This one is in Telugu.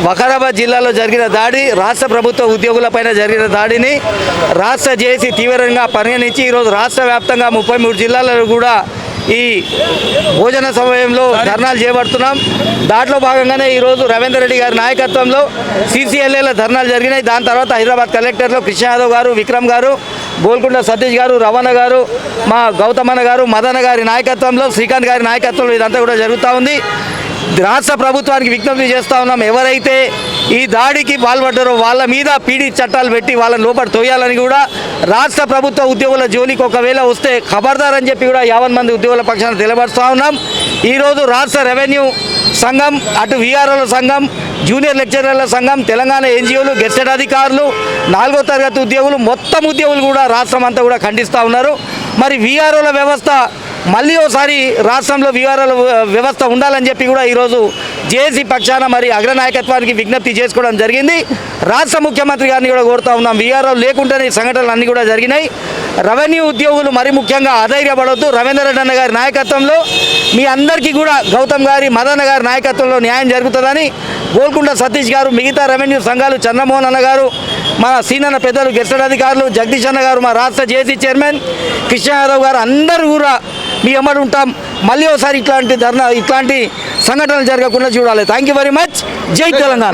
వకారాబాద్ జిల్లాలో జరిగిన దాడి రాష్ట్ర ప్రభుత్వ ఉద్యోగులపైన జరిగిన దాడిని రాష్ట్ర జేఏసీ తీవ్రంగా పరిగణించి ఈరోజు రాష్ట్ర వ్యాప్తంగా 33 జిల్లాలలో కూడా ఈ భోజన సమయంలో ధర్నాలు చేపడుతున్నాం. దాంట్లో భాగంగానే ఈరోజు రవీందర్ రెడ్డి గారి నాయకత్వంలో CCLAలో ధర్నాలు జరిగినాయి. దాని తర్వాత హైదరాబాద్ కలెక్టర్లో కృష్ణ యాదవ్ గారు, విక్రమ్ గారు, గోల్కొండ సతీష్ గారు, రమణ గారు, మా గౌతమన్న గారు, మదన గారి నాయకత్వంలో, శ్రీకాంత్ గారి నాయకత్వంలో ఇదంతా కూడా జరుగుతూ ఉంది. రాష్ట్ర ప్రభుత్వానికి విజ్ఞప్తి చేస్తూ ఉన్నాం, ఎవరైతే ఈ దాడికి పాల్పడ్డారో వాళ్ళ మీద పీడీ చట్టాలు పెట్టి వాళ్ళని లోపల తోయాలని కూడా, రాష్ట్ర ప్రభుత్వ ఉద్యోగుల జోలికి ఒకవేళ వస్తే ఖబర్దార్ అని చెప్పి కూడా 50 మంది ఉద్యోగుల పక్షాన తెలియపరుస్తూ ఉన్నాం. ఈరోజు రాష్ట్ర రెవెన్యూ సంఘం, అటు VROల సంఘం, జూనియర్ లెక్చరర్ల సంఘం, తెలంగాణ NGOలు, గెస్టెడ్ అధికారులు, 4వ తరగతి ఉద్యోగులు, మొత్తం ఉద్యోగులు కూడా రాష్ట్రం అంతా కూడా ఖండిస్తూ ఉన్నారు. మరి VROల వ్యవస్థ మళ్ళీ ఒకసారి రాష్ట్రంలో VROల వ్యవస్థ ఉండాలని చెప్పి కూడా ఈరోజు జేఏసీ పక్షాన మరి అగ్రనాయకత్వానికి విజ్ఞప్తి చేసుకోవడం జరిగింది. రాష్ట్ర ముఖ్యమంత్రి గారిని కూడా కోరుతా ఉన్నాం, VRO లేకుండానే సంఘటనలు అన్నీ కూడా జరిగినాయి. రెవెన్యూ ఉద్యోగులు మరి ముఖ్యంగా అధైర్యపడవద్దు. రవీందర్ రెడ్డి అన్న గారి నాయకత్వంలో మీ అందరికీ కూడా, గౌతమ్ గారి, మదన్న గారి నాయకత్వంలో న్యాయం జరుగుతుందని, గోల్కొండ సతీష్ గారు, మిగతా రెవెన్యూ సంఘాలు, చంద్రమోహన్ అన్న గారు, మా సీనియర్ పెద్దలు, గెస్టెడ్ అధికారులు, జగదీష్ అన్న గారు, మా రాష్ట్ర జేఏసీ చైర్మన్ కృష్ణ యాదవ్ గారు, అందరూ కూడా మీ ఎమ్మడి ఉంటాం. మళ్ళీ ఒకసారి ఇట్లాంటి సంఘటనలు జరగకుండా చూడాలి. Thank you very much. జై తెలంగాణ.